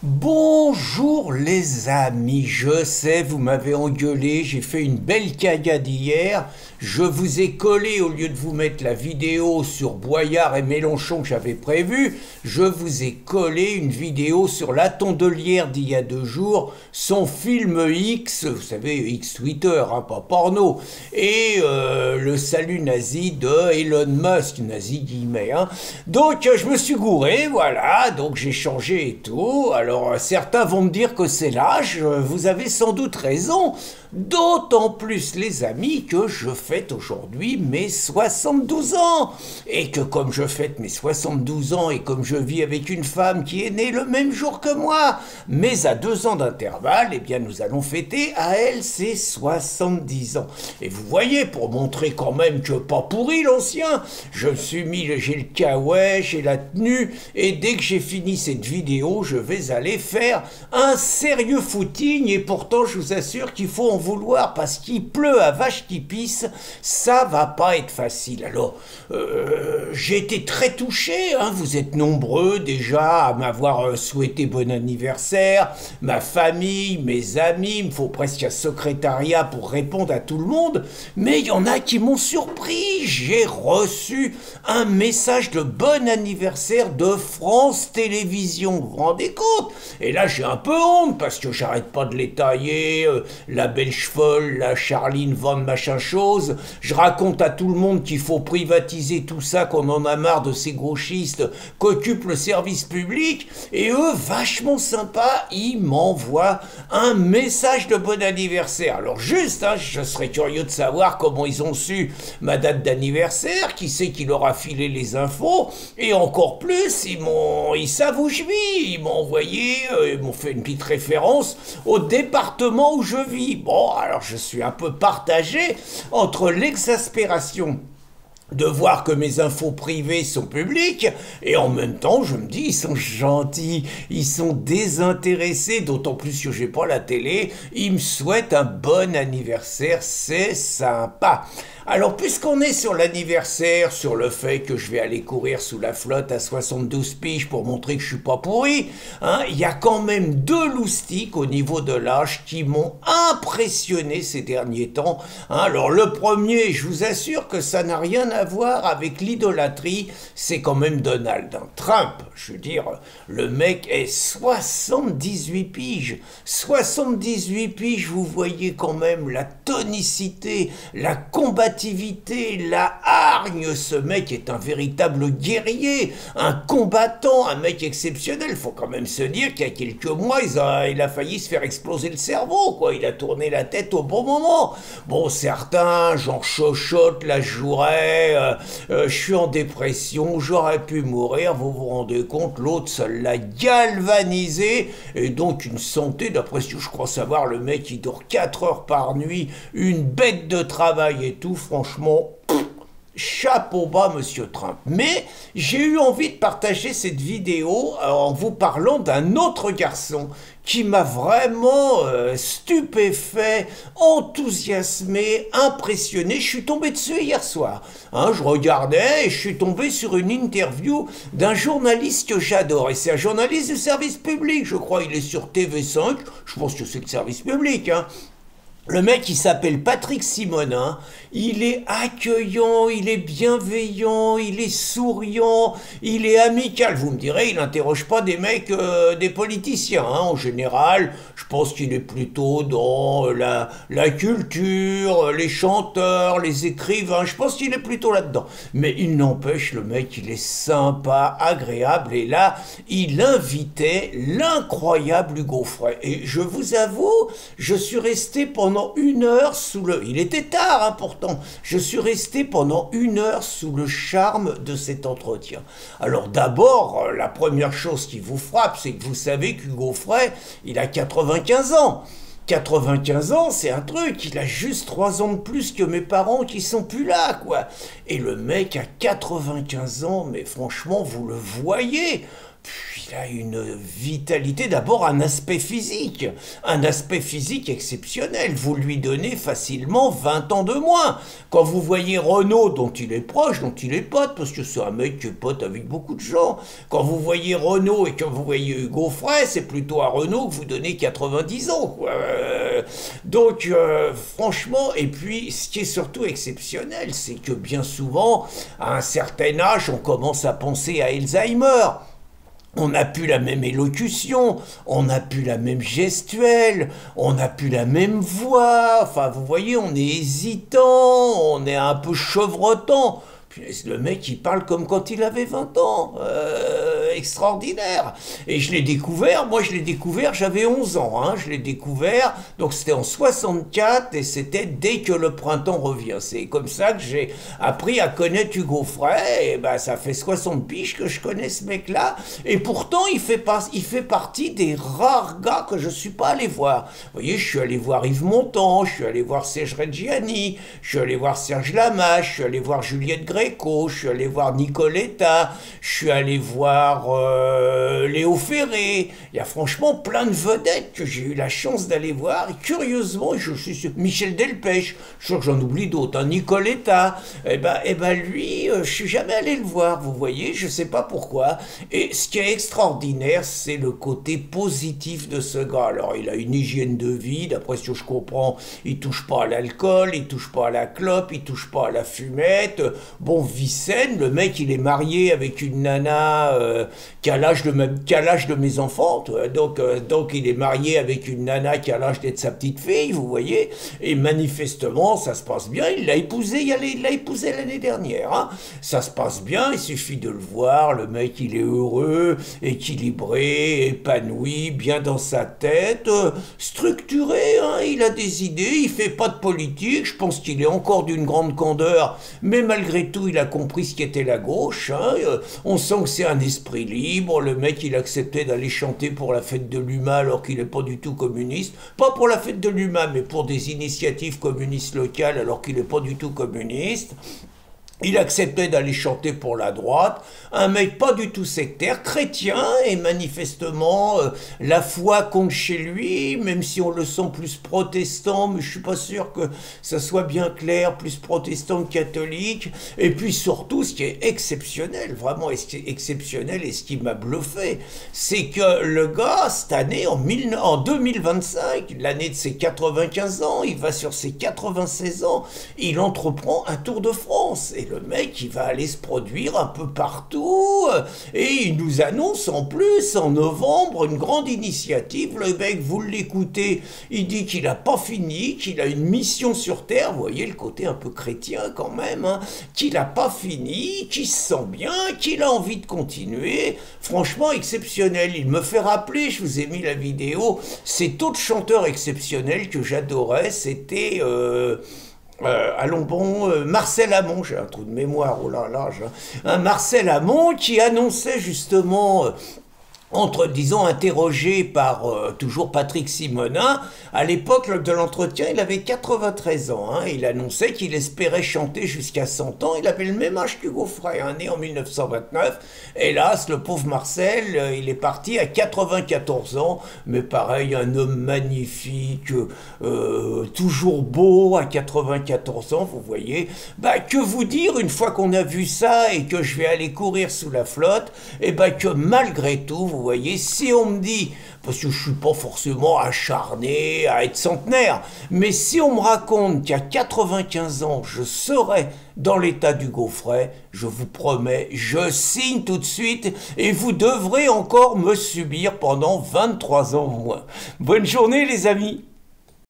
Bonjour les amis, je sais, vous m'avez engueulé, j'ai fait une belle cagade hier, je vous ai collé au lieu de vous mettre la vidéo sur Boyard et Mélenchon que j'avais prévu, je vous ai collé une vidéo sur la Tondelière d'il y a 2 jours, son film X, vous savez X Twitter, hein, pas porno, et le salut nazi de Elon Musk, nazi guillemets. Hein. Donc je me suis gouré, voilà, donc j'ai changé et tout, alors certains vont me dire que c'est l'âge, vous avez sans doute raison, d'autant plus les amis que je fête aujourd'hui mes 72 ans, et que comme je fête mes 72 ans et comme je vis avec une femme qui est née le même jour que moi, mais à 2 ans d'intervalle, eh bien nous allons fêter à elle ses 70 ans. Et vous voyez, pour montrer quand même que pas pourri l'ancien, je me suis mis, j'ai le kawaii, j'ai la tenue, et dès que j'ai fini cette vidéo, je vais aller faire un sérieux footing, et pourtant je vous assure qu'il faut en vouloir parce qu'il pleut à vache qui pisse, ça va pas être facile. Alors j'ai été très touché, hein, vous êtes nombreux déjà à m'avoir souhaité bon anniversaire, ma famille, mes amis, il me faut presque un secrétariat pour répondre à tout le monde, mais il y en a qui m'ont surpris, j'ai reçu un message de bon anniversaire de France Télévisions, vous vous rendez compte? Et là j'ai un peu honte parce que j'arrête pas de les tailler, la Belge folle, la Charline Van machin chose, je raconte à tout le monde qu'il faut privatiser tout ça, qu'on en a marre de ces gauchistes qu'occupent le service public, et eux, vachement sympas, ils m'envoient un message de bon anniversaire. Alors juste, hein, je serais curieux de savoir comment ils ont su ma date d'anniversaire, qui c'est qui leur a filé les infos, et encore plus, ils savent où je vis, ils m'ont envoyé, ils m'ont fait une petite référence au département où je vis. Bon, alors je suis un peu partagé entre l'exaspération de voir que mes infos privées sont publiques, et en même temps, je me dis, ils sont gentils, ils sont désintéressés, d'autant plus que j'ai pas la télé, ils me souhaitent un bon anniversaire, c'est sympa. Alors, puisqu'on est sur l'anniversaire, sur le fait que je vais aller courir sous la flotte à 72 piges pour montrer que je suis pas pourri, hein, il y a quand même 2 loustiques au niveau de l'âge qui m'ont impressionné ces derniers temps. Hein. Alors, le premier, je vous assure que ça n'a rien à voir avec l'idolâtrie, c'est quand même Donald Trump. Je veux dire, le mec est 78 piges. 78 piges, vous voyez quand même la tonicité, la combativité, la hargne. Ce mec est un véritable guerrier, un combattant, un mec exceptionnel. Il faut quand même se dire qu'il y a quelques mois, il a failli se faire exploser le cerveau, quoi. Il a tourné la tête au bon moment. Bon, certains, j'en chochote, la joueraient, je suis en dépression, j'aurais pu mourir, vous vous rendez compte, l'autre ça l'a galvanisé, et donc une santé, d'après ce que je crois savoir, le mec il dort 4 heures par nuit, une bête de travail et tout, franchement, chapeau bas, monsieur Trump. Mais j'ai eu envie de partager cette vidéo en vous parlant d'un autre garçon qui m'a vraiment stupéfait, enthousiasmé, impressionné. Je suis tombé dessus hier soir. Hein, je regardais et je suis tombé sur une interview d'un journaliste que j'adore. Et c'est un journaliste du service public, je crois. Il est sur TV5. Je pense que c'est le service public, hein. Le mec, il s'appelle Patrick Simonin, il est accueillant, il est bienveillant, il est souriant, il est amical. Vous me direz, il n'interroge pas des mecs, des politiciens. Hein. En général, je pense qu'il est plutôt dans la culture, les chanteurs, les écrivains. Je pense qu'il est plutôt là-dedans. Mais il n'empêche, le mec, il est sympa, agréable. Et là, il invitait l'incroyable Hugo Frey. Et je vous avoue, je suis resté pendant 1 heure sous le... Il était tard, hein, pourtant. Je suis resté pendant 1 heure sous le charme de cet entretien. Alors d'abord, la première chose qui vous frappe, c'est que vous savez qu'Hugo Frey, il a 95 ans. 95 ans, c'est un truc, il a juste 3 ans de plus que mes parents qui sont plus là, quoi. Et le mec a 95 ans, mais franchement, vous le voyez, il a une vitalité, d'abord un aspect physique exceptionnel. Vous lui donnez facilement 20 ans de moins. Quand vous voyez Renaud, dont il est proche, dont il est pote, parce que c'est un mec qui est pote avec beaucoup de gens, quand vous voyez Renaud et que vous voyez Hugo Frey, c'est plutôt à Renaud que vous donnez 90 ans, quoi. Donc, franchement, et puis, ce qui est surtout exceptionnel, c'est que bien souvent, à un certain âge, on commence à penser à Alzheimer. On n'a plus la même élocution, on n'a plus la même gestuelle, on n'a plus la même voix. Enfin, vous voyez, on est hésitant, on est un peu chevrotant. Puis le mec, il parle comme quand il avait 20 ans. Extraordinaire. Et je l'ai découvert, j'avais 11 ans. Hein, je l'ai découvert, donc c'était en 64 et c'était dès que le printemps revient. C'est comme ça que j'ai appris à connaître Hugo Frey. Et ben, ça fait 60 piges que je connais ce mec-là. Et pourtant, il fait partie des rares gars que je ne suis pas allé voir. Vous voyez, je suis allé voir Yves Montand, je suis allé voir Serge Reggiani, je suis allé voir Serge Lamache, je suis allé voir Juliette Gréco, je suis allé voir Nicoletta, je suis allé voir Léo Ferré. Il y a franchement plein de vedettes que j'ai eu la chance d'aller voir. Et curieusement, je suis sûr, Michel Delpech, je suis sûr que j'en oublie d'autres, hein, Nicoletta, lui, je suis jamais allé le voir, vous voyez, je sais pas pourquoi. Et ce qui est extraordinaire, c'est le côté positif de ce gars. Alors, il a une hygiène de vie, d'après ce que je comprends, il touche pas à l'alcool, il touche pas à la clope, il touche pas à la fumette. Bon, vie saine, le mec, il est marié avec une nana qui a l'âge de mes enfants, donc il est marié avec une nana qui a l'âge d'être sa petite fille, vous voyez, et manifestement ça se passe bien, il l'a épousée l'année dernière, hein. Ça se passe bien, il suffit de le voir, le mec il est heureux, équilibré, épanoui, bien dans sa tête, structuré, hein, il a des idées, il fait pas de politique, je pense qu'il est encore d'une grande candeur, mais malgré tout il a compris ce qu'était la gauche, hein, on sent que c'est un esprit libre, le mec il acceptait d'aller chanter pour la fête de l'UMA alors qu'il n'est pas du tout communiste, pas pour la fête de l'UMA mais pour des initiatives communistes locales alors qu'il n'est pas du tout communiste. Il acceptait d'aller chanter pour la droite, un mec pas du tout sectaire, chrétien, et manifestement la foi compte chez lui, même si on le sent plus protestant, mais je suis pas sûr que ça soit bien clair, plus protestant que catholique. Et puis surtout, ce qui est exceptionnel, vraiment exceptionnel, et ce qui m'a bluffé, c'est que le gars, cette année, en 2025, l'année de ses 95 ans, il va sur ses 96 ans, il entreprend un Tour de France. Et le mec, il va aller se produire un peu partout, et il nous annonce en plus, en novembre, une grande initiative. Le mec, vous l'écoutez, il dit qu'il n'a pas fini, qu'il a une mission sur Terre, vous voyez le côté un peu chrétien quand même, hein, qu'il n'a pas fini, qu'il se sent bien, qu'il a envie de continuer. Franchement, exceptionnel. Il me fait rappeler, je vous ai mis la vidéo, cet autre chanteur exceptionnel que j'adorais, c'était... allons bon, Marcel Amont, j'ai un trou de mémoire, oh là là, Marcel Amont qui annonçait justement disons, interrogé par toujours Patrick Simonin, à l'époque de l'entretien, il avait 93 ans. Hein, il annonçait qu'il espérait chanter jusqu'à 100 ans. Il avait le même âge qu'Hugo Frey, hein, né en 1929. Hélas, le pauvre Marcel, il est parti à 94 ans. Mais pareil, un homme magnifique, toujours beau à 94 ans, vous voyez. Bah, que vous dire, une fois qu'on a vu ça et que je vais aller courir sous la flotte, et bah que malgré tout, vous voyez, si on me dit, parce que je ne suis pas forcément acharné à être centenaire, mais si on me raconte qu'à 95 ans, je serai dans l'état d'Hugo Frey, je vous promets, je signe tout de suite et vous devrez encore me subir pendant 23 ans au moins. Bonne journée les amis!